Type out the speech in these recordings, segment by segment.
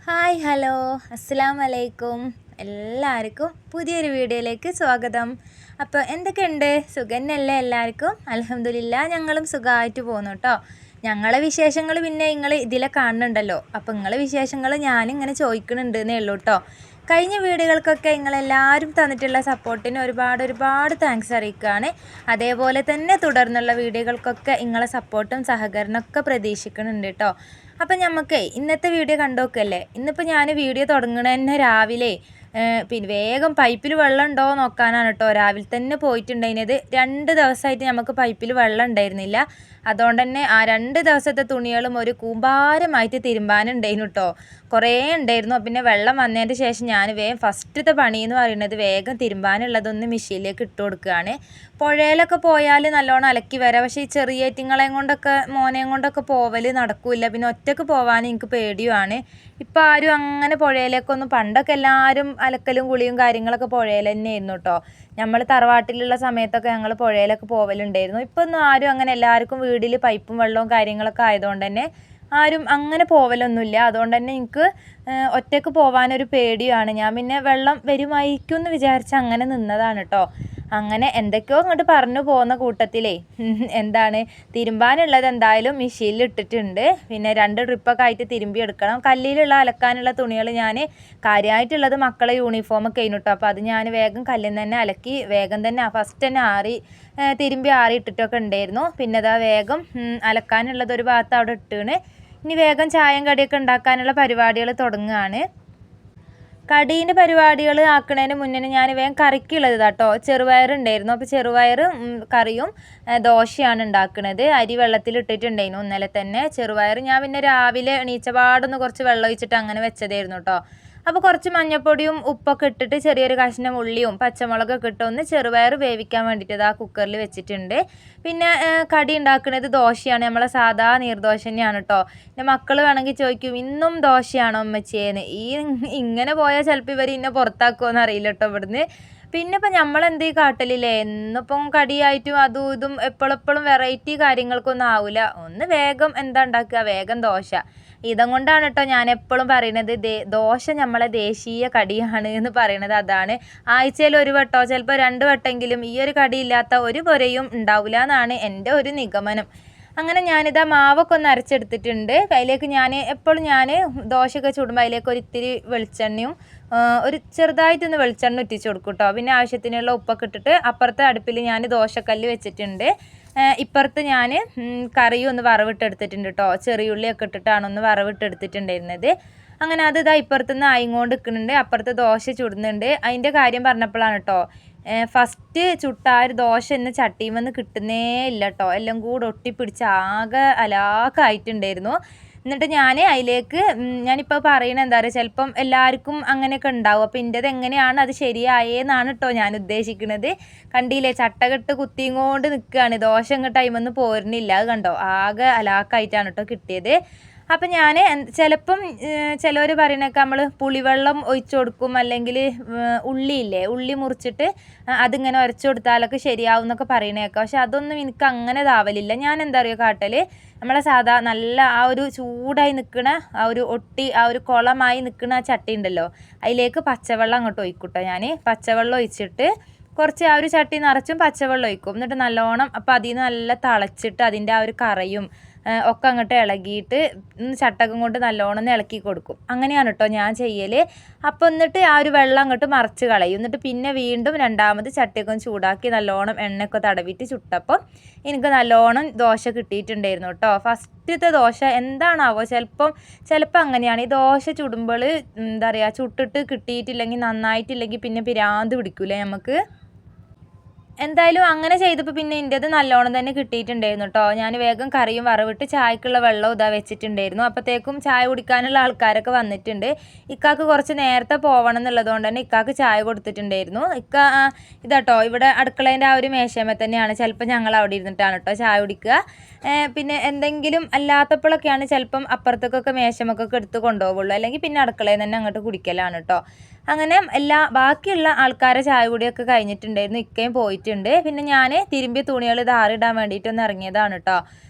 Hi hello അസ്സലാമു അലൈക്കും. എല്ലാവർക്കും പുതിയൊരു വീഡിയോയിലേക്ക് സ്വാഗതം. അപ്പോൾ എന്തൊക്കെയുണ്ട്, സുഖന്നല്ലേ എല്ലാവർക്കും? അൽഹംദുലില്ലാ ഞങ്ങളും സുഖമായിട്ട് പോകുന്നു കേട്ടോ. ഞങ്ങളെ വിശേഷങ്ങൾ പിന്നെ നിങ്ങൾ ഇതിലെ കാണുന്നുണ്ടല്ലോ. അപ്പോൾ നിങ്ങളെ വിശേഷങ്ങൾ ഞാനിങ്ങനെ ചോദിക്കുന്നുണ്ട് എന്നേ ഉള്ളൂ കേട്ടോ. കഴിഞ്ഞ വീഡിയോകൾക്കൊക്കെ നിങ്ങളെല്ലാവരും തന്നിട്ടുള്ള സപ്പോർട്ടിന് ഒരുപാട് താങ്ക്സ് അറിയിക്കുകയാണ്. അതേപോലെ തന്നെ തുടർന്നുള്ള വീഡിയോകൾക്കൊക്കെ നിങ്ങളെ സപ്പോർട്ടും സഹകരണമൊക്കെ പ്രതീക്ഷിക്കുന്നുണ്ട് കേട്ടോ. അപ്പം നമുക്ക് ഇന്നത്തെ വീഡിയോ കണ്ടോക്കല്ലേ. ഇന്നിപ്പോൾ ഞാൻ വീഡിയോ തുടങ്ങണ തന്നെ രാവിലെ പിന്നെ വേഗം പൈപ്പിൽ വെള്ളം ഉണ്ടോ നോക്കാനാണ് കേട്ടോ. രാവിലെ തന്നെ പോയിട്ടുണ്ടായിരുന്നത്. 2 ദിവസമായിട്ട് നമുക്ക് പൈപ്പിൽ വെള്ളം ഉണ്ടായിരുന്നില്ല. അതുകൊണ്ട് തന്നെ ആ 2 ദിവസത്തെ തുണികളും ഒരു കൂമ്പാരമായിട്ട് തിരുമ്പാനുണ്ടായിരുന്നു കേട്ടോ. കുറേ ഉണ്ടായിരുന്നു. പിന്നെ വെള്ളം വന്നതിന് ശേഷം ഞാൻ വേഗം ഫസ്റ്റത്തെ പണി എന്ന് പറയുന്നത് വേഗം തിരുമ്പാനുള്ളതൊന്ന് മെഷീനിലേക്ക് ഇട്ട് കൊടുക്കുകയാണ്. പുഴയിലൊക്കെ പോയാൽ നല്ലോണം അലക്കി വരാം. പക്ഷേ ഈ ചെറിയ ഏറ്റിങ്ങളെയും കൊണ്ടൊക്കെ മോനെയും കൊണ്ടൊക്കെ പോവൽ നടക്കില്ല. പിന്നെ ഒറ്റയ്ക്ക് പോകാൻ എനിക്ക് പേടിയുമാണ്. ഇപ്പം ആരും അങ്ങനെ പുഴയിലേക്കൊന്നും, പണ്ടൊക്കെ എല്ലാവരും അലക്കലും കുളിയും കാര്യങ്ങളൊക്കെ പുഴയിൽ തന്നെയായിരുന്നു കേട്ടോ. നമ്മൾ തറവാട്ടിലുള്ള സമയത്തൊക്കെ ഞങ്ങൾ പുഴയിലൊക്കെ പോവലുണ്ടായിരുന്നു. ഇപ്പം ഒന്നും ആരും അങ്ങനെ, എല്ലാവർക്കും വീട്ടിൽ പൈപ്പും വെള്ളവും കാര്യങ്ങളൊക്കെ ആയതുകൊണ്ട് തന്നെ ആരും അങ്ങനെ പോവലൊന്നുമില്ല. അതുകൊണ്ട് തന്നെ എനിക്ക് ഒറ്റയ്ക്ക് പോകാനൊരു പേടിയാണ്. ഞാൻ പിന്നെ വെള്ളം വരുമായിരിക്കും എന്ന് വിചാരിച്ച് അങ്ങനെ നിന്നതാണ് കേട്ടോ. അങ്ങനെ എന്തൊക്കെയോ അങ്ങോട്ട് പറഞ്ഞു പോകുന്ന കൂട്ടത്തിലേ എന്താണ്, തിരുമ്പാനുള്ളത് എന്തായാലും മെഷീനിൽ ഇട്ടിട്ടുണ്ട്. പിന്നെ 2 ട്രിപ്പൊക്കെ ആയിട്ട് തിരുമ്പി എടുക്കണം. കല്ലിലുള്ള അലക്കാനുള്ള തുണികൾ ഞാൻ കാര്യമായിട്ടുള്ളത് മക്കളെ യൂണിഫോമൊക്കെ കഴിഞ്ഞു കേട്ടോ. അപ്പോൾ അത് ഞാൻ വേഗം കല്ലിൽ നിന്ന് തന്നെ അലക്കി വേഗം തന്നെ ഫസ്റ്റ് തന്നെ തിരുമ്പി ഇട്ടിട്ടൊക്കെ ഉണ്ടായിരുന്നു. പിന്നെ അതാ വേഗം അലക്കാനുള്ളത് ഒരു ഭാഗത്ത് അവിടെ ഇട്ടാണ്. ഇനി വേഗം ചായയും കടിയൊക്കെ ഉണ്ടാക്കാനുള്ള പരിപാടികൾ തുടങ്ങുകയാണ്. കടീൻ്റെ പരിപാടികൾ ആക്കുന്നതിന് മുന്നേ ഞാൻ വേഗം കറിക്കുള്ളത് കേട്ടോ. ചെറുപയറുണ്ടായിരുന്നു. അപ്പോൾ ചെറുപയർ കറിയും ദോശയാണ് ഉണ്ടാക്കുന്നത്. അരി വെള്ളത്തിലിട്ടിട്ടുണ്ടായിരുന്നു ഇന്നലെ തന്നെ. ചെറുപയർ ഞാൻ പിന്നെ രാവിലെ എണീച്ചപാടൊന്ന് കുറച്ച് വെള്ളം ഒഴിച്ചിട്ട് അങ്ങനെ വെച്ചതായിരുന്നു കേട്ടോ. അപ്പോൾ കുറച്ച് മഞ്ഞൾപ്പൊടിയും ഉപ്പൊക്കെ ഇട്ടിട്ട് ചെറിയൊരു കഷ്ണം ഉള്ളിയും പച്ചമുളകൊക്കെ ഇട്ട് ഒന്ന് ചെറുപയർ വേവിക്കാൻ വേണ്ടിയിട്ട് ആ കുക്കറിൽ വെച്ചിട്ടുണ്ട്. പിന്നെ കടി ഉണ്ടാക്കുന്നത് ദോശയാണ്. നമ്മളെ സാധാ നീർദോശ തന്നെയാണ് കേട്ടോ. പിന്നെ മക്കൾ വേണമെങ്കിൽ ചോദിക്കും, ഇന്നും ദോശയാണോ അമ്മച്ചിയേന്ന്. ഇങ്ങനെ പോയാൽ ചിലപ്പോൾ ഇവർ ഇന്നെ പുറത്താക്കുമോയെന്ന് അറിയില്ല കേട്ടോ ഇവിടുന്ന്. പിന്നെ ഇപ്പം നമ്മളെന്തീ കാട്ടലില്ലേ, എന്നിപ്പം കടിയായിട്ടും അതും ഇതും എപ്പോഴെപ്പോഴും വെറൈറ്റി കാര്യങ്ങൾക്കൊന്നും ആവില്ല. ഒന്ന് വേഗം എന്താ ഉണ്ടാക്കുക, വേഗം ദോശ. ഇതും കൊണ്ടാണ് കേട്ടോ ഞാൻ എപ്പോഴും പറയണത് ദോശ നമ്മളെ ദേശീയ കടിയാണ് എന്ന് പറയണത്. അതാണ്. ആഴ്ചയിൽ ഒരു വട്ടോ ചിലപ്പോൾ 2 വട്ടെങ്കിലും ഈ ഒരു കടിയില്ലാത്ത ഒരു പൊരയും ഉണ്ടാവില്ല എന്നാണ് എൻ്റെ ഒരു നിഗമനം. അങ്ങനെ ഞാനിതാ മാവൊക്കെ ഒന്ന് അരച്ചെടുത്തിട്ടുണ്ട്. അതിലേക്ക് എപ്പോഴും ഞാൻ ദോശയൊക്കെ ചുടുമ്പോൾ അതിലേക്ക് ഒരു ഇത്തിരി വെളിച്ചെണ്ണയും ഒരു ചെറുതായിട്ടൊന്ന് വെളിച്ചെണ്ണ ഇട്ടിച്ച് കൊടുക്കും കേട്ടോ. പിന്നെ ആവശ്യത്തിനുള്ള ഉപ്പൊക്കെ ഇട്ടിട്ട് അപ്പുറത്തെ അടുപ്പിൽ ഞാൻ ദോശക്കല്ല് വെച്ചിട്ടുണ്ട്. ഇപ്പുറത്ത് ഞാൻ കറിയും ഒന്ന് വറവിട്ടെടുത്തിട്ടുണ്ട് കേട്ടോ. ചെറിയുള്ളിയൊക്കെ ഇട്ടിട്ടാണ് ഒന്ന് വറവിട്ടെടുത്തിട്ടുണ്ടായിരുന്നത്. അങ്ങനെ അത് ഇതാ ഇപ്പുറത്തുനിന്ന് ആയിക്കൊണ്ട് നിൽക്കുന്നുണ്ട്. അപ്പുറത്ത് ദോശ ചുടുന്നുണ്ട്. അതിൻ്റെ കാര്യം പറഞ്ഞപ്പോഴാണ് കേട്ടോ, ഫസ്റ്റ് ചുട്ട ഒരു ദോശ ഇന്ന് ചട്ടിയുമെന്ന് കിട്ടുന്നേ ഇല്ല കേട്ടോ. എല്ലാം കൂടെ ഒട്ടിപ്പിടിച്ച് ആകെ അലാക്കായിട്ടുണ്ടായിരുന്നു. എന്നിട്ട് ഞാൻ അതിലേക്ക് ഞാനിപ്പോൾ പറയണത് എന്താ പറയുക, ചിലപ്പം എല്ലാവർക്കും അങ്ങനെയൊക്കെ ഉണ്ടാവും. അപ്പോൾ എൻ്റെത് എങ്ങനെയാണ് അത് ശരിയായേന്നാണ് കേട്ടോ ഞാൻ ഉദ്ദേശിക്കുന്നത്. കണ്ടില്ലേ, ചട്ടകെട്ട് കുത്തിയും കൊണ്ട് നിൽക്കുകയാണ്. ദോശ ഇങ്ങോട്ട് അതിമെന്ന് പോരുന്നില്ല. അത് കണ്ടോ, ആകെ അലാക്കായിട്ടാണ് കേട്ടോ കിട്ടിയത്. അപ്പം ഞാൻ ചിലപ്പം ചിലവർ പറയണൊക്കെ നമ്മൾ പുളിവെള്ളം ഒഴിച്ചു കൊടുക്കും, അല്ലെങ്കിൽ ഉള്ളിയില്ലേ, ഉള്ളി മുറിച്ചിട്ട് അതിങ്ങനെ ഉരച്ചു കൊടുത്താലൊക്കെ ശരിയാവും എന്നൊക്കെ പറയണേക്കാം. പക്ഷെ അതൊന്നും എനിക്ക് അങ്ങനെ ഇതാവലില്ല. ഞാൻ എന്താ പറയുക കാട്ടൽ, നമ്മളെ സാധാ നല്ല ആ ഒരു ചൂടായി നിൽക്കണ ആ ഒരു ആ ഒരു കുളമായി നിൽക്കുന്ന ആ ചട്ടി ഉണ്ടല്ലോ, അതിലേക്ക് പച്ചവെള്ളം അങ്ങോട്ട് ഒഴിക്കൂട്ടോ. ഞാൻ പച്ചവെള്ളം ഒഴിച്ചിട്ട് കുറച്ച് ആ ഒരു ചട്ടി നിറച്ചും പച്ചവെള്ളം ഒഴിക്കും. എന്നിട്ട് നല്ലോണം അപ്പം അതിൽ നിന്ന് നല്ല തിളച്ചിട്ട് അതിൻ്റെ ആ ഒരു കറയും ഒക്കെ അങ്ങോട്ട് ഇളകിയിട്ട് ചട്ടകം കൊണ്ട് നല്ലോണം ഒന്ന് ഇളക്കി കൊടുക്കും. അങ്ങനെയാണ് കേട്ടോ ഞാൻ ചെയ്യൽ. അപ്പോൾ എന്നിട്ട് ആ ഒരു വെള്ളം അങ്ങോട്ട് മറിച്ച് കളയും. എന്നിട്ട് പിന്നെ വീണ്ടും രണ്ടാമത് ചട്ടിയൊക്കെ ഒന്ന് ചൂടാക്കി നല്ലോണം എണ്ണയൊക്കെ തടവിയിട്ട് ചുട്ടപ്പോൾ എനിക്ക് നല്ലോണം ദോശ കിട്ടിയിട്ടുണ്ടായിരുന്നു കേട്ടോ. ഫസ്റ്റത്തെ ദോശ എന്താണാവോ, ചിലപ്പോൾ അങ്ങനെയാണ്. ഈ ദോശ ചുടുമ്പോൾ എന്താ പറയുക, ചുട്ടിട്ട് കിട്ടിയിട്ടില്ലെങ്കിൽ, നന്നായിട്ടില്ലെങ്കിൽ പിന്നെ പിരാന്ത് പിടിക്കൂലേ നമുക്ക്. എന്തായാലും അങ്ങനെ ചെയ്തപ്പോൾ പിന്നെ എൻ്റേത് നല്ലോണം തന്നെ കിട്ടിയിട്ടുണ്ടായിരുന്നു കേട്ടോ. ഞാൻ വേഗം കറിയും വറവിട്ട് ചായക്കുള്ള വെള്ളം ഇതാ വെച്ചിട്ടുണ്ടായിരുന്നു. അപ്പോഴത്തേക്കും ചായ കുടിക്കാനുള്ള ആൾക്കാരൊക്കെ വന്നിട്ടുണ്ട്. ഇക്കാക്ക് കുറച്ച് നേരത്തെ പോകണം എന്നുള്ളതുകൊണ്ട് തന്നെ ഇക്കാക്ക് ചായ കൊടുത്തിട്ടുണ്ടായിരുന്നു. ഇതാട്ടോ ഇവിടെ അടുക്കളേൻ്റെ ആ ഒരു മേശമേ തന്നെയാണ്. ചിലപ്പോൾ ഞങ്ങൾ അവിടെ ഇരുന്നിട്ടാണ് കേട്ടോ ചായ കുടിക്കുക. പിന്നെ എന്തെങ്കിലും അല്ലാത്തപ്പോഴൊക്കെയാണ് ചിലപ്പം അപ്പുറത്തേക്കൊക്കെ മേശമൊക്കെ എടുത്ത് കൊണ്ടുപോകുള്ളൂ. അല്ലെങ്കിൽ പിന്നെ അടുക്കളയിൽ തന്നെ അങ്ങോട്ട് കുടിക്കലാണ് കേട്ടോ. അങ്ങനെ ബാക്കിയുള്ള ആൾക്കാരെ ചായ കുടിയൊക്കെ കഴിഞ്ഞിട്ടുണ്ടായിരുന്നു. ഇക്കയും പോയിട്ടുണ്ട്. പിന്നെ ഞാൻ തിരുമ്പിയ തുണികൾ ആറിടാൻ വേണ്ടിയിട്ടൊന്ന് ഇറങ്ങിയതാണ് കേട്ടോ.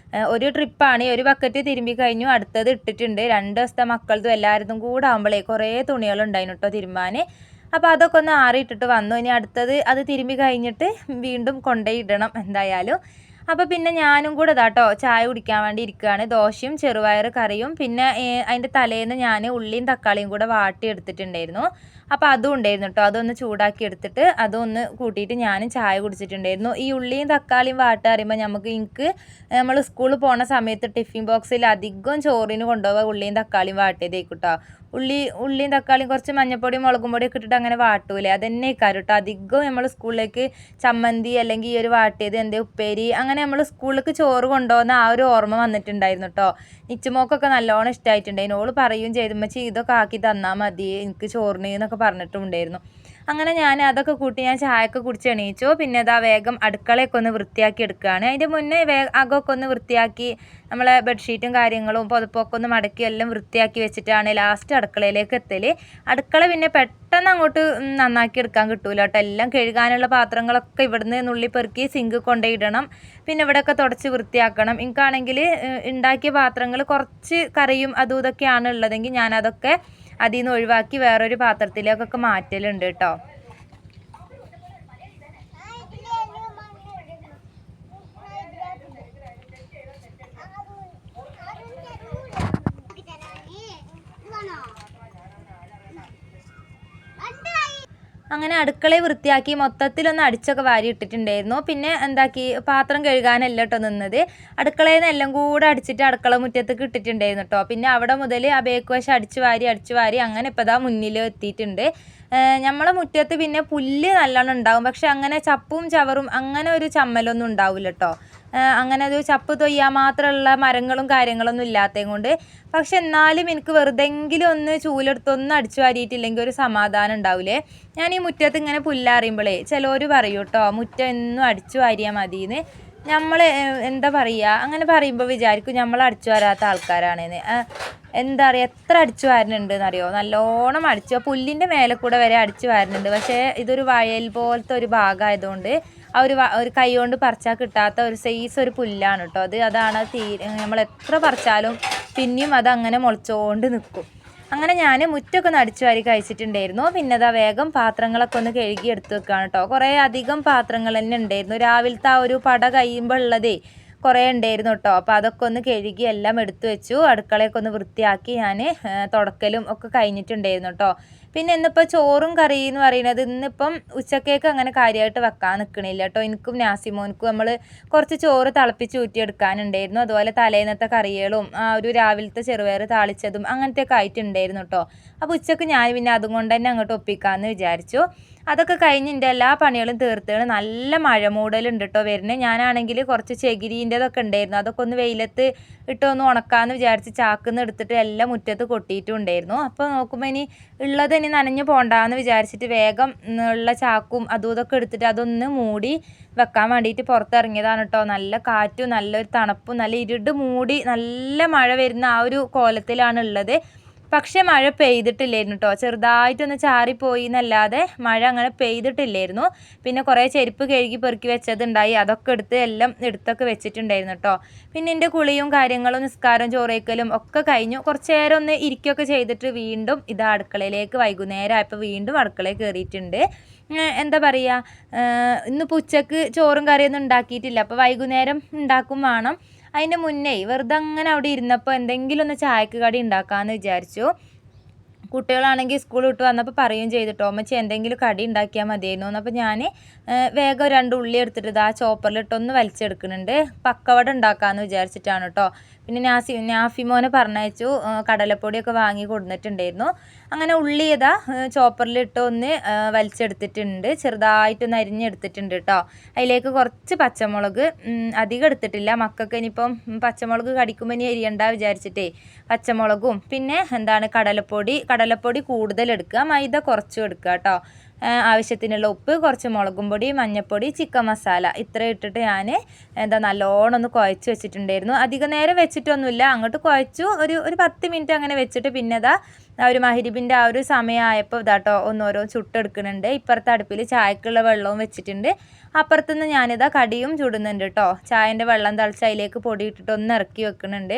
ഒരു ട്രിപ്പാണ്. ഒരു ബക്കറ്റ് തിരുമ്പി കഴിഞ്ഞു, അടുത്തത് ഇട്ടിട്ടുണ്ട്. 2 ദിവസത്തെ മക്കളതും എല്ലാവരതും കൂടെ ആകുമ്പോഴേ കുറേ തുണികളുണ്ടായിരുന്നു കേട്ടോ തിരുമ്പാൻ. അപ്പോൾ അതൊക്കെ ഒന്ന് ആറിയിട്ടിട്ട് വന്നു. ഇനി അടുത്തത് അത് തിരുമ്പി കഴിഞ്ഞിട്ട് വീണ്ടും കൊണ്ടുപോയി ഇടണം എന്തായാലും. അപ്പോൾ പിന്നെ ഞാനും കൂടെ ഇതാട്ടോ ചായ കുടിക്കാൻ വേണ്ടി ഇരിക്കുകയാണ്. ദോശയും ചെറുപയർ കറിയും പിന്നെ അതിൻ്റെ തലേന്ന് ഞാൻ ഉള്ളിയും തക്കാളിയും കൂടെ വാട്ടി എടുത്തിട്ടുണ്ടായിരുന്നു. അപ്പോൾ അതും ഉണ്ടായിരുന്നു കേട്ടോ. അതൊന്ന് ചൂടാക്കി എടുത്തിട്ട് അതൊന്ന് കൂട്ടിയിട്ട് ഞാനും ചായ കുടിച്ചിട്ടുണ്ടായിരുന്നു. ഈ ഉള്ളിയും തക്കാളിയും വാട്ടുക പറയുമ്പോൾ എനിക്ക് നമ്മൾ സ്കൂളിൽ പോണ സമയത്ത് ടിഫിൻ ബോക്സിൽ അധികം ചോറിന് കൊണ്ടുപോകുക ഉള്ളിയും തക്കാളിയും വാട്ടിയതേക്കും കേട്ടോ. ഉള്ളിയും തക്കാളിയും കുറച്ച് മഞ്ഞപ്പൊടിയും മുളകും പൊടിയൊക്കെ ഇട്ടിട്ട് അങ്ങനെ വാട്ടൂലേ, അതന്നെ ഇക്കാരം കേട്ടോ. അധികം നമ്മൾ സ്കൂളിലേക്ക് ചമ്മന്തി അല്ലെങ്കിൽ ഈ ഒരു വാട്ടിയത് എന്തേ ഉപ്പേരി അങ്ങനെ നമ്മൾ സ്കൂളിലേക്ക് ചോറ് കൊണ്ടുപോകുന്ന ആ ഒരു ഓർമ്മ വന്നിട്ടുണ്ടായിരുന്നു കേട്ടോ. നിച്ചുമോക്കൊക്കെ നല്ലോണം ഇഷ്ടമായിട്ടുണ്ടായിരുന്നു. ഓള് പറയുകയും ചെയ്തു, ഉമ്മച്ചി ഇതൊക്കെ ആക്കി തന്നാൽ മതി എനിക്ക് ചോറിന് എന്നൊക്കെ പറഞ്ഞിട്ടുണ്ടായിരുന്നു. അങ്ങനെ ഞാൻ അതൊക്കെ കൂട്ടി ഞാൻ ചായയൊക്കെ കുടിച്ച് എണീച്ചു. പിന്നെ അതാ വേഗം അടുക്കളയൊക്കെ ഒന്ന് വൃത്തിയാക്കി എടുക്കുകയാണ്. അതിൻ്റെ മുന്നേ അകമൊക്കെ ഒന്ന് വൃത്തിയാക്കി നമ്മളെ ബെഡ്ഷീറ്റും കാര്യങ്ങളും പുതപ്പൊക്കെ ഒന്ന് മടക്കി എല്ലാം വൃത്തിയാക്കി വെച്ചിട്ടാണ് ലാസ്റ്റ് അടുക്കളയിലേക്ക് എത്തൽ. അടുക്കള പിന്നെ പെട്ടെന്ന് അങ്ങോട്ട് നന്നാക്കി എടുക്കാൻ കിട്ടൂല കേട്ടോ. എല്ലാം കഴുകാനുള്ള പാത്രങ്ങളൊക്കെ ഇവിടുന്ന് നുള്ളിപ്പെറുക്കി സിങ്ക് കൊണ്ടുപോയിടണം. പിന്നെ ഇവിടെയൊക്കെ തുടച്ച് വൃത്തിയാക്കണം. എനിക്കാണെങ്കിൽ ഉണ്ടാക്കിയ പാത്രങ്ങൾ കുറച്ച് കറിയും അതും ഇതൊക്കെയാണ് ഉള്ളതെങ്കിൽ ഞാനതൊക്കെ അതിൽ നിന്ന് ഒഴിവാക്കി വേറൊരു പാത്രത്തിലേക്കൊക്കെ മാറ്റലുണ്ട് കേട്ടോ. അങ്ങനെ അടുക്കളയെ വൃത്തിയാക്കി മൊത്തത്തിലൊന്ന് അടിച്ചൊക്കെ വാരി ഇട്ടിട്ടുണ്ടായിരുന്നു. പിന്നെ എന്താക്കി പാത്രം കഴുകാനല്ല കേട്ടോ നിന്നത്, അടുക്കളയിൽ നിന്ന് എല്ലാം കൂടെ അടിച്ചിട്ട് അടുക്കള മുറ്റത്തേക്ക് ഇട്ടിട്ടുണ്ടായിരുന്നു കേട്ടോ. പിന്നെ അവിടെ മുതൽ ആ ബേക്ക് വശം അടിച്ചു വാരി അങ്ങനെ ഇപ്പോൾ ഇതാ മുന്നിൽ എത്തിയിട്ടുണ്ട്. നമ്മളെ മുറ്റത്ത് പിന്നെ പുല്ല് നല്ലോണം ഉണ്ടാവും, പക്ഷെ അങ്ങനെ ചപ്പും ചവറും അങ്ങനെ ഒരു ചമ്മലൊന്നും ഉണ്ടാവില്ല കേട്ടോ. അങ്ങനെ ഒരു ചപ്പ് തൊയ്യാൻ മാത്രമുള്ള മരങ്ങളും കാര്യങ്ങളൊന്നും ഇല്ലാത്തതും കൊണ്ട്. പക്ഷെ എന്നാലും എനിക്ക് വെറുതെങ്കിലും ഒന്ന് ചൂലെടുത്തൊന്നും അടിച്ചു വാരിയിട്ടില്ലെങ്കിൽ ഒരു സമാധാനം ഉണ്ടാവില്ലേ. ഞാൻ ഈ മുറ്റത്ത് ഇങ്ങനെ പുല്ലറിയുമ്പോഴേ ചിലർ പറയൂ കേട്ടോ മുറ്റം എന്നും അടിച്ചു വാരിയാൽ മതിയെന്ന്. നമ്മൾ എന്താ പറയുക, അങ്ങനെ പറയുമ്പോൾ വിചാരിക്കും നമ്മൾ അടിച്ചു വരാത്ത ആൾക്കാരാണെന്ന്. എന്താ പറയുക, എത്ര അടിച്ചു വാരുന്നുണ്ടെന്നറിയോ, നല്ലോണം അടിച്ചു പുല്ലിൻ്റെ മേലെ കൂടെ വരെ അടിച്ചു വാരുന്നുണ്ട്. പക്ഷേ ഇതൊരു വയൽ പോലത്തെ ഒരു ഭാഗമായതുകൊണ്ട് ആ ഒരു കൈ കൊണ്ട് പറിച്ചാൽ കിട്ടാത്ത ഒരു സൈസ് ഒരു പുല്ലാണ് കേട്ടോ അതാണ് നമ്മൾ എത്ര പറിച്ചാലും പിന്നെയും അതങ്ങനെ മുളച്ചുകൊണ്ട് നിൽക്കും. അങ്ങനെ ഞാൻ മുറ്റമൊക്കെ ഒന്ന് അടിച്ചു വാരി കഴിച്ചിട്ടുണ്ടായിരുന്നു. പിന്നെ അതാ വേഗം പാത്രങ്ങളൊക്കെ ഒന്ന് കഴുകി എടുത്ത് വെക്കുകയാണ് കേട്ടോ. കുറേ അധികം പാത്രങ്ങൾ തന്നെ ഉണ്ടായിരുന്നു. രാവിലത്തെ ആ ഒരു പട കഴിയുമ്പോൾ ഉള്ളതേ കുറേ ഉണ്ടായിരുന്നു കേട്ടോ. അപ്പോൾ അതൊക്കെ ഒന്ന് കഴുകി എല്ലാം എടുത്തു വെച്ചു. അടുക്കളയൊക്കെ ഒന്ന് വൃത്തിയാക്കി ഞാൻ തുടക്കലും ഒക്കെ കഴിഞ്ഞിട്ടുണ്ടായിരുന്നു കേട്ടോ. പിന്നെ ഇന്നിപ്പോൾ ചോറും കറി എന്ന് പറയുന്നത് ഇന്നിപ്പം ഉച്ചക്കേക്ക് അങ്ങനെ കാര്യമായിട്ട് വെക്കാൻ നിൽക്കണില്ല കേട്ടോ. എനിക്കും നാസിമോനിക്കും നമ്മൾ കുറച്ച് ചോറ് തിളപ്പിച്ച് ഊറ്റിയെടുക്കാനുണ്ടായിരുന്നു. അതുപോലെ തലേന്നത്തെ കറികളും ആ ഒരു രാവിലത്തെ ചെറുപയർ താളിച്ചതും അങ്ങനത്തെയൊക്കെ ആയിട്ടുണ്ടായിരുന്നു കേട്ടോ. അപ്പോൾ ഉച്ചക്ക് ഞാൻ പിന്നെ അതും കൊണ്ട് തന്നെ അങ്ങോട്ട് ഒപ്പിക്കാമെന്ന് വിചാരിച്ചു. അതൊക്കെ കഴിഞ്ഞ് എൻ്റെ എല്ലാ പണികളും തീർത്തുകൾ നല്ല മഴ മൂടലുണ്ട് കേട്ടോ വരുന്നത്. ഞാനാണെങ്കിൽ കുറച്ച് ചകിരീൻ്റെതൊക്കെ ഉണ്ടായിരുന്നു, അതൊക്കെ ഒന്ന് വെയിലത്ത് ഇട്ടൊന്ന് ഉണക്കാമെന്ന് വിചാരിച്ച് ചാക്കിന്ന് എടുത്തിട്ട് എല്ലാം മുറ്റത്ത് കൊട്ടിയിട്ടും ഉണ്ടായിരുന്നു. അപ്പോൾ നോക്കുമ്പോൾ ഇനി ഉള്ളത് ഇനി നനഞ്ഞു പോകണ്ടെന്ന് വിചാരിച്ചിട്ട് വേഗം ഉള്ള ചാക്കും അതും ഇതൊക്കെ എടുത്തിട്ട് അതൊന്ന് മൂടി വെക്കാൻ വേണ്ടിയിട്ട് പുറത്തിറങ്ങിയതാണ് കേട്ടോ. നല്ല കാറ്റും നല്ലൊരു തണുപ്പും നല്ല ഇരുട് മൂടി നല്ല മഴ വരുന്ന ആ ഒരു കോലത്തിലാണ് ഉള്ളത്. പക്ഷേ മഴ പെയ്തിട്ടില്ലായിരുന്നു കേട്ടോ. ചെറുതായിട്ടൊന്ന് ചാറിപ്പോയി എന്നല്ലാതെ മഴ അങ്ങനെ പെയ്തിട്ടില്ലായിരുന്നു. പിന്നെ കുറേ ചെരുപ്പ് കഴുകി പെറുക്കി വെച്ചതുണ്ടായി, അതൊക്കെ എല്ലാം എടുത്തൊക്കെ വെച്ചിട്ടുണ്ടായിരുന്നു കേട്ടോ. പിന്നെ എൻ്റെ കുളിയും കാര്യങ്ങളും നിസ്കാരം ചോറേക്കലും ഒക്കെ കഴിഞ്ഞു. കുറച്ച് നേരം ഒന്ന് ഇരിക്കുകയൊക്കെ ചെയ്തിട്ട് വീണ്ടും ഇതാ അടുക്കളയിലേക്ക് വൈകുന്നേരം ആയപ്പോൾ വീണ്ടും അടുക്കളയിൽ കയറിയിട്ടുണ്ട്. എന്താ പറയുക, ഇന്നിപ്പോൾ ഉച്ചക്ക് ചോറും കറിയൊന്നും ഉണ്ടാക്കിയിട്ടില്ല, അപ്പോൾ വൈകുന്നേരം ഉണ്ടാക്കും വേണം. അതിൻ്റെ മുന്നേ വെറുതെ അങ്ങനെ അവിടെ ഇരുന്നപ്പോൾ എന്തെങ്കിലും ഒന്ന് ചായക്ക് കടി ഉണ്ടാക്കാമെന്ന് വിചാരിച്ചു. കുട്ടികളാണെങ്കിൽ സ്കൂൾ വിട്ട് വന്നപ്പോൾ പറയുകയും ചെയ്തിട്ടോ അമ്മച്ചി എന്തെങ്കിലും കടി ഉണ്ടാക്കിയാൽ മതിയായിരുന്നു. അപ്പോൾ ഞാൻ വേഗം 2 ഉള്ളി എടുത്തിട്ട് ആ ചോപ്പറിലിട്ടൊന്ന് വലിച്ചെടുക്കുന്നുണ്ട്. പക്കവട ഉണ്ടാക്കാമെന്ന് വിചാരിച്ചിട്ടാണ് കേട്ടോ. പിന്നെ നാഫിമോനെ പറഞ്ഞയച്ചു, കടലപ്പൊടിയൊക്കെ വാങ്ങി കൊടുത്തിട്ടുണ്ടായിരുന്നു. അങ്ങനെ ഉള്ളി ഇതാ ചോപ്പറിലിട്ട് ഒന്ന് വലിച്ചെടുത്തിട്ടുണ്ട്, ചെറുതായിട്ടൊന്ന് അരിഞ്ഞെടുത്തിട്ടുണ്ട് കേട്ടോ. അതിലേക്ക് കുറച്ച് പച്ചമുളക്, അധികം എടുത്തിട്ടില്ല, മക്കൾക്ക് ഇനിയിപ്പം പച്ചമുളക് കടിക്കുമ്പോൾ ഇനി എരിയണ്ട വിചാരിച്ചിട്ടേ പച്ചമുളകും പിന്നെ എന്താണ് കടലപ്പൊടി കൂടുതൽ എടുക്കുക, മൈദ കുറച്ചും എടുക്കുക കേട്ടോ. ആവശ്യത്തിനുള്ള ഉപ്പ്, കുറച്ച് മുളകും പൊടി, മഞ്ഞൾപ്പൊടി, ചിക്കൻ മസാല ഇത്ര ഇട്ടിട്ട് ഞാൻ നല്ലോണം ഒന്ന് കുഴച്ച് വെച്ചിട്ടുണ്ടായിരുന്നു. അധികം നേരം വെച്ചിട്ടൊന്നുമില്ല, അങ്ങോട്ട് കുഴച്ചു ഒരു 10 മിനിറ്റ് അങ്ങനെ വെച്ചിട്ട് പിന്നെ ഒരു മഗ്‌രിബിൻ്റെ ആ ഒരു സമയമായപ്പോൾ ഇതാട്ടോ ഓരോ ചുട്ടെടുക്കുന്നുണ്ട്. ഇപ്പുറത്തെ അടുപ്പിൽ ചായക്കുള്ള വെള്ളവും വെച്ചിട്ടുണ്ട്. അപ്പുറത്തുനിന്ന് ഞാനിതാ കടിയും ചുടുന്നുണ്ട് കേട്ടോ. ചായൻ്റെ വെള്ളം തിളച്ച് അതിലേക്ക് പൊടി ഇട്ടിട്ട് ഒന്ന് ഇറക്കി വെക്കുന്നുണ്ട്.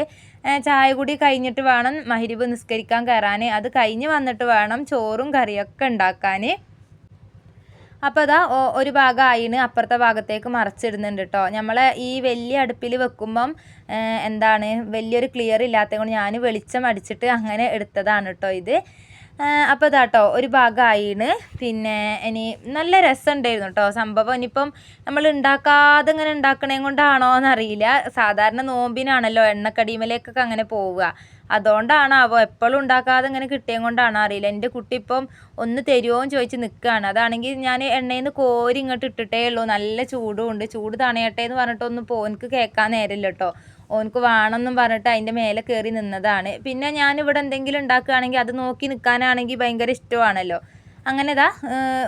ചായ കൂടി കഴിഞ്ഞിട്ട് വേണം മഗ്‌രിബ് നിസ്കരിക്കാൻ കയറാൻ. അത് കഴിഞ്ഞ് വന്നിട്ട് വേണം ചോറും കറിയൊക്കെ ഉണ്ടാക്കാൻ. അപ്പോൾ ഒരു ഭാഗം ആയിന് അപ്പുറത്തെ ഭാഗത്തേക്ക് മറിച്ചിടുന്നുണ്ട് കേട്ടോ. നമ്മളെ ഈ വലിയ അടുപ്പിൽ വെക്കുമ്പം വലിയൊരു ക്ലിയർ ഇല്ലാത്തത് കൊണ്ട് ഞാൻ വെളിച്ചം അടിച്ചിട്ട് അങ്ങനെ എടുത്തതാണ് കേട്ടോ ഇത്. അപ്പോൾ ഇതാട്ടോ ഒരു ഭാഗം ആയിന്. പിന്നെ ഇനി നല്ല രസമുണ്ടായിരുന്നു കേട്ടോ സംഭവം. ഇനിയിപ്പം നമ്മൾ ഉണ്ടാക്കാതെ ഇങ്ങനെ ഉണ്ടാക്കണേ കൊണ്ടാണോ എന്നറിയില്ല. സാധാരണ നോമ്പിനാണല്ലോ എണ്ണക്കടിമലേക്കൊക്കെ അങ്ങനെ പോവുക. അതുകൊണ്ടാണാവോ എപ്പോഴും ഉണ്ടാക്കാതെ ഇങ്ങനെ കിട്ടിയത് കൊണ്ടാണോ അറിയില്ല. എൻ്റെ കുട്ടി ഇപ്പം ഒന്ന് തരുമോ എന്ന് ചോദിച്ച് നിൽക്കുകയാണ്. അതാണെങ്കിൽ ഞാൻ എണ്ണയിൽ നിന്ന് കോരി ഇങ്ങോട്ട് ഇട്ടിട്ടേ ഉള്ളൂ. നല്ല ചൂടുമുണ്ട്. ചൂട് തണയട്ടെ എന്ന് പറഞ്ഞിട്ടൊന്നും എനിക്ക് കേൾക്കാൻ നേരമില്ല കേട്ടോ. ഓനക്ക് വേണമെന്നും പറഞ്ഞിട്ട് അതിൻ്റെ മേലെ കയറി നിന്നതാണ്. പിന്നെ ഞാനിവിടെ എന്തെങ്കിലും ഉണ്ടാക്കുകയാണെങ്കിൽ അത് നോക്കി നിൽക്കാനാണെങ്കിൽ ഭയങ്കര ഇഷ്ടമാണല്ലോ. അങ്ങനെ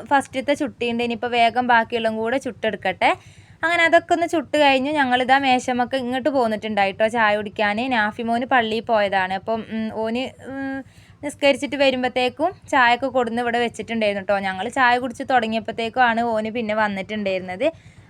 ഫസ്റ്റത്തെ ചുട്ടിയുണ്ട്. ഇനിയിപ്പോൾ വേഗം ബാക്കിയുള്ളതും കൂടെ ചുട്ടെടുക്കട്ടെ. അങ്ങനെ അതൊക്കെ ഒന്ന് ചുട്ട് കഴിഞ്ഞു. ഞങ്ങളിതാ മേശമൊക്കെ ഇങ്ങോട്ട് പോന്നിട്ടുണ്ടായിട്ടോ ചായ കുടിക്കാൻ. നാഫിമോന് പള്ളിയിൽ പോയതാണ്. അപ്പം ഓന് നിസ്കരിച്ചിട്ട് വരുമ്പോഴത്തേക്കും ചായയൊക്കെ കൊടുന്ന് ഇവിടെ വെച്ചിട്ടുണ്ടായിരുന്നു കേട്ടോ. ഞങ്ങൾ ചായ കുടിച്ച് തുടങ്ങിയപ്പോഴത്തേക്കുമാണ് ഓന് പിന്നെ വന്നിട്ടുണ്ടായിരുന്നത്.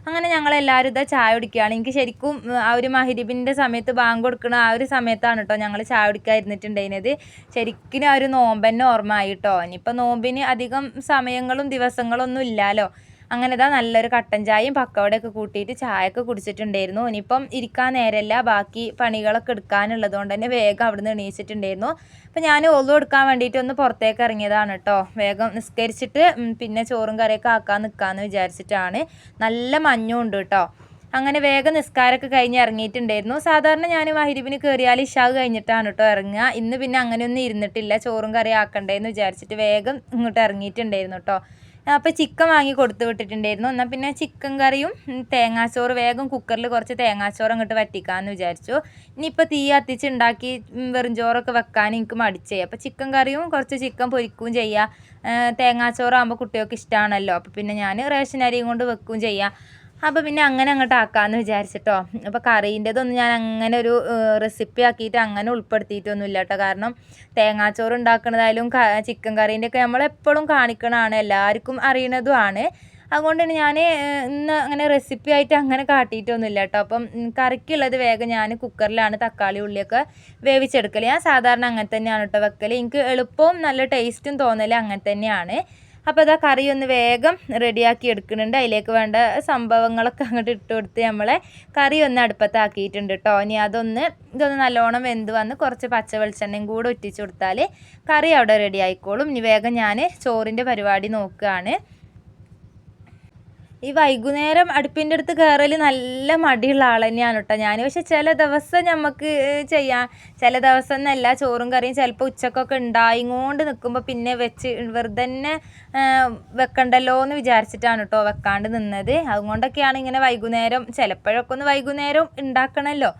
അങ്ങനെ ഞങ്ങളെല്ലാവരും ചായ കുടിക്കുകയാണ്. എനിക്ക് ശരിക്കും ആ ഒരു മഗ്‌രിബിൻ്റെ സമയത്ത് ബാങ്ക് കൊടുക്കുന്ന ആ ഒരു സമയത്താണ് കേട്ടോ ഞങ്ങൾ ചായ കുടിക്കാൻ ഇരുന്നിട്ടുണ്ടായിരുന്നത്. ശരിക്കും ആ ഒരു നോമ്പ് തന്നെ ഓർമ്മ ആയി കേട്ടോ. ഇനിയിപ്പോൾ നോമ്പിന് അധികം സമയങ്ങളും ദിവസങ്ങളൊന്നും ഇല്ലല്ലോ. അങ്ങനെ നല്ലൊരു കട്ടൻ ചായയും പക്കവടയൊക്കെ കൂട്ടിയിട്ട് ചായയൊക്കെ കുടിച്ചിട്ടുണ്ടായിരുന്നു. ഇനിയിപ്പം ഇരിക്കാൻ നേരമില്ല, ബാക്കി പണികളൊക്കെ എടുക്കാനുള്ളത് കൊണ്ട് തന്നെ വേഗം അവിടുന്ന് എണീച്ചിട്ടുണ്ടായിരുന്നു. അപ്പം ഞാൻ ഒളു എടുക്കാൻ വേണ്ടിയിട്ട് ഒന്ന് പുറത്തേക്ക് ഇറങ്ങിയതാണ് കേട്ടോ. വേഗം നിസ്കരിച്ചിട്ട് പിന്നെ ചോറും കറിയൊക്കെ ആക്കാൻ നിൽക്കാമെന്ന് വിചാരിച്ചിട്ടാണ്. നല്ല മഞ്ഞും ഉണ്ട് കേട്ടോ. അങ്ങനെ വേഗം നിസ്കാരമൊക്കെ കഴിഞ്ഞ് ഇറങ്ങിയിട്ടുണ്ടായിരുന്നു. സാധാരണ ഞാൻ മഗ്‌രിബിന് കയറിയാൽ ഇശാ കഴിഞ്ഞിട്ടാണ് കേട്ടോ ഇറങ്ങുക. ഇന്ന് പിന്നെ അങ്ങനെയൊന്നും ഇരുന്നിട്ടില്ല. ചോറും കറി ആക്കണ്ടേന്ന് വിചാരിച്ചിട്ട് വേഗം ഇങ്ങോട്ട് ഇറങ്ങിയിട്ടുണ്ടായിരുന്നു കേട്ടോ. അപ്പോൾ ചിക്കൻ വാങ്ങി കൊടുത്ത് വിട്ടിട്ടുണ്ടായിരുന്നു. എന്നാൽ പിന്നെ ചിക്കൻ കറിയും തേങ്ങാച്ചോറ് വേഗം കുക്കറിൽ കുറച്ച് തേങ്ങാച്ചോറ് അങ്ങോട്ട് വറ്റിക്കാമെന്ന് വിചാരിച്ചു. ഇനിയിപ്പോൾ തീ കത്തിച്ച് ഉണ്ടാക്കി വെറും ചോറൊക്കെ വെക്കാൻ എനിക്ക് മടിച്ചേ. അപ്പോൾ ചിക്കൻ കറിയും കുറച്ച് ചിക്കൻ പൊരിക്കുകയും ചെയ്യാം. തേങ്ങാച്ചോറാകുമ്പോൾ കുട്ടികൾക്ക് ഇഷ്ടമാണല്ലോ. അപ്പോൾ പിന്നെ ഞാൻ റേഷൻ അരിയും കൊണ്ട് വെക്കുകയും ചെയ്യാം. അപ്പോൾ പിന്നെ അങ്ങനെ അങ്ങോട്ട് ആക്കാമെന്ന് വിചാരിച്ചിട്ടോ. അപ്പോൾ കറീൻ്റെതൊന്നും ഞാൻ അങ്ങനെ ഒരു റെസിപ്പി ആക്കിയിട്ട് അങ്ങനെ ഉൾപ്പെടുത്തിയിട്ടൊന്നുമില്ല കേട്ടോ. കാരണം തേങ്ങാച്ചോറ് ഉണ്ടാക്കുന്നതായാലും ചിക്കൻ കറീൻ്റെയൊക്കെ നമ്മളെപ്പോഴും കാണിക്കണതാണ്, എല്ലാവർക്കും അറിയണതുമാണ്. അതുകൊണ്ട് തന്നെ ഞാൻ ഇന്ന് അങ്ങനെ റെസിപ്പി ആയിട്ട് അങ്ങനെ കാട്ടിയിട്ടൊന്നുമില്ല കേട്ടോ. അപ്പം കറിക്കുള്ളത് വേഗം ഞാൻ കുക്കറിലാണ് തക്കാളി ഉള്ളിയൊക്കെ വേവിച്ചെടുക്കൽ. ഞാൻ സാധാരണ അങ്ങനെ തന്നെയാണ് കേട്ടോ വെക്കൽ. എനിക്ക് എളുപ്പവും നല്ല ടേസ്റ്റും തോന്നൽ അങ്ങനെ തന്നെയാണ്. അപ്പോൾ കറി ഒന്ന് വേഗം റെഡിയാക്കി എടുക്കുന്നുണ്ട്. അതിലേക്ക് വേണ്ട സംഭവങ്ങളൊക്കെ അങ്ങോട്ട് ഇട്ട് കൊടുത്ത് നമ്മളെ കറി ഒന്ന് അടുപ്പത്താക്കിയിട്ടുണ്ട് കേട്ടോ. ഇനി ഇതൊന്ന് നല്ലോണം വെന്ത് വന്ന് കുറച്ച് പച്ച വെളിച്ചെണ്ണയും കൂടെ ഒറ്റിച്ച് കൊടുത്താൽ കറി അവിടെ റെഡി ആയിക്കോളും. ഇനി വേഗം ഞാൻ ചോറിൻ്റെ പരിപാടി നോക്കുകയാണ്. ഈ വൈകുന്നേരം അടുപ്പിൻ്റെ അടുത്ത് കയറൽ നല്ല മടിയുള്ള ആൾ തന്നെയാണ് കേട്ടോ ഞാൻ. പക്ഷെ ചില ദിവസം നമുക്ക് ചെയ്യാം, ചില ദിവസം എന്നല്ല. ചോറും കറിയും ചിലപ്പോൾ ഉച്ചക്കൊക്കെ ഉണ്ടായിക്കൊണ്ട് നിൽക്കുമ്പോൾ പിന്നെ വെറുതെ തന്നെ വെക്കണ്ടല്ലോ എന്ന് വിചാരിച്ചിട്ടാണ് കേട്ടോ വെക്കാണ്ട് നിന്നത്. അതുകൊണ്ടൊക്കെയാണ് ഇങ്ങനെ വൈകുന്നേരം ചിലപ്പോഴൊക്കെ ഒന്ന് വൈകുന്നേരം ഉണ്ടാക്കണമല്ലോ.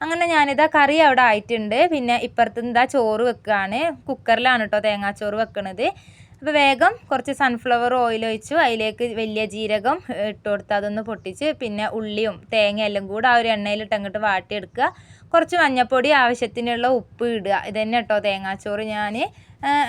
അങ്ങനെ കറി അവിടെ ആയിട്ടുണ്ട്. പിന്നെ ഇപ്പുറത്തുനിന്ന് ചോറ് വെക്കുകയാണ്. കുക്കറിലാണ് കേട്ടോ തേങ്ങാച്ചോറ് വെക്കണത്. അപ്പോൾ വേഗം കുറച്ച് സൺഫ്ലവർ ഓയിൽ ഒഴിച്ചു. അതിലേക്ക് വലിയ ജീരകം ഇട്ട് കൊടുത്ത് അതൊന്ന് പൊട്ടിച്ച് പിന്നെ ഉള്ളിയും തേങ്ങ എല്ലാം കൂടെ ആ ഒരു എണ്ണയിലിട്ട് അങ്ങോട്ട് വാട്ടിയെടുക്കുക. കുറച്ച് മഞ്ഞൾപ്പൊടി, ആവശ്യത്തിനുള്ള ഉപ്പ് ഇടുക. ഇതന്നെ കേട്ടോ തേങ്ങാച്ചോറ്. ഞാൻ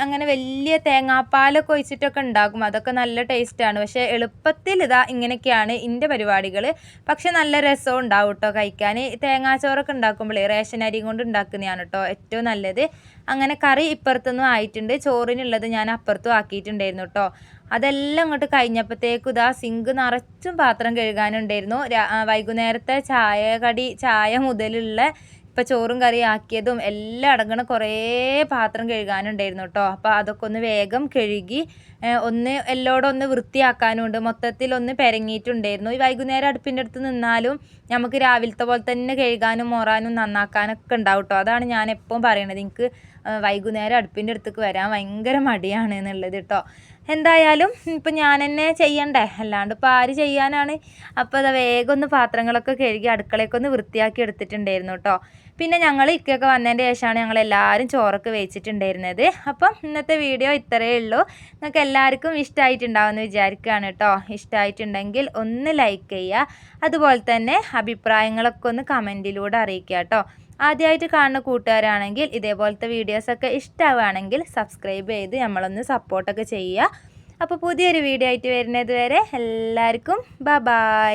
അങ്ങനെ വലിയ തേങ്ങാപ്പാലൊക്കെ ഒഴിച്ചിട്ടൊക്കെ ഉണ്ടാക്കും. അതൊക്കെ നല്ല ടേസ്റ്റാണ്. പക്ഷേ എളുപ്പത്തിൽ ഇങ്ങനെയൊക്കെയാണ് എൻ്റെ പരിപാടികൾ. പക്ഷെ നല്ല രസവും ഉണ്ടാവും കേട്ടോ കഴിക്കാൻ. തേങ്ങാച്ചോറൊക്കെ ഉണ്ടാക്കുമ്പോഴേ റേഷൻ അരി കൊണ്ട് ഉണ്ടാക്കുന്നതാണ് കേട്ടോ ഏറ്റവും നല്ലത്. അങ്ങനെ കറി ഇപ്പുറത്തൊന്നും ആയിട്ടുണ്ട്. ചോറിനുള്ളത് ഞാൻ അപ്പുറത്തും ആക്കിയിട്ടുണ്ടായിരുന്നു കേട്ടോ. അതെല്ലാം ഇങ്ങോട്ട് കഴിഞ്ഞപ്പോഴത്തേക്കും സിങ്ക് നിറച്ചും പാത്രം കഴുകാനുണ്ടായിരുന്നു. വൈകുന്നേരത്തെ ചായ മുതലുള്ള ഇപ്പോൾ ചോറും കറി ആക്കിയതും എല്ലാം അടങ്ങണ കുറേ പാത്രം കഴുകാനുണ്ടായിരുന്നു കേട്ടോ. അപ്പോൾ അതൊക്കെ ഒന്ന് വേഗം കഴുകി എല്ലോടും ഒന്ന് വൃത്തിയാക്കാനുണ്ട്. മൊത്തത്തിൽ ഒന്ന് പെരങ്ങിയിട്ടുണ്ടായിരുന്നു. ഈ വൈകുന്നേരം അടുപ്പിൻ്റെ അടുത്ത് നിന്നാലും നമുക്ക് രാവിലത്തെ പോലെ തന്നെ കഴുകാനും മോറാനും നന്നാക്കാനൊക്കെ ഉണ്ടാവും കേട്ടോ. അതാണ് ഞാൻ എപ്പോഴും പറയണത്. എനിക്ക് വൈകുന്നേരം അടുപ്പിൻ്റെ അടുത്തേക്ക് വരാൻ ഭയങ്കര മടിയാണ് എന്നുള്ളത് കേട്ടോ. എന്തായാലും ഇപ്പം ഞാൻ തന്നെ ചെയ്യണ്ടേ, അല്ലാണ്ട് ഇപ്പോൾ ആര് ചെയ്യാനാണ്. അപ്പോൾ വേഗം ഒന്ന് പാത്രങ്ങളൊക്കെ കഴുകി അടുക്കളയൊക്കെ ഒന്ന് വൃത്തിയാക്കി എടുത്തിട്ടുണ്ടായിരുന്നു കേട്ടോ. പിന്നെ ഞങ്ങൾ ഇക്കൊക്കെ വന്നതിൻ്റെ ശേഷമാണ് ഞങ്ങളെല്ലാവരും ചോറൊക്കെ വെച്ചിട്ടുണ്ടായിരുന്നത്. അപ്പം ഇന്നത്തെ വീഡിയോ ഇത്രയേ ഉള്ളൂ. നിങ്ങൾക്ക് എല്ലാവർക്കും ഇഷ്ടമായിട്ടുണ്ടാവുമെന്ന് വിചാരിക്കുകയാണ് കേട്ടോ. ഇഷ്ടമായിട്ടുണ്ടെങ്കിൽ ഒന്ന് ലൈക്ക് ചെയ്യുക, അതുപോലെ തന്നെ അഭിപ്രായങ്ങളൊക്കെ ഒന്ന് കമൻറ്റിലൂടെ അറിയിക്കുക കേട്ടോ. ആദ്യമായിട്ട് കാണുന്ന കൂട്ടുകാരാണെങ്കിൽ ഇതേപോലത്തെ വീഡിയോസൊക്കെ ഇഷ്ടമാവുകയാണെങ്കിൽ സബ്സ്ക്രൈബ് ചെയ്ത് നമ്മളൊന്ന് സപ്പോർട്ടൊക്കെ ചെയ്യുക. അപ്പോൾ പുതിയൊരു വീഡിയോ ആയിട്ട് വരുന്നത് വരെ എല്ലാവർക്കും ബൈ.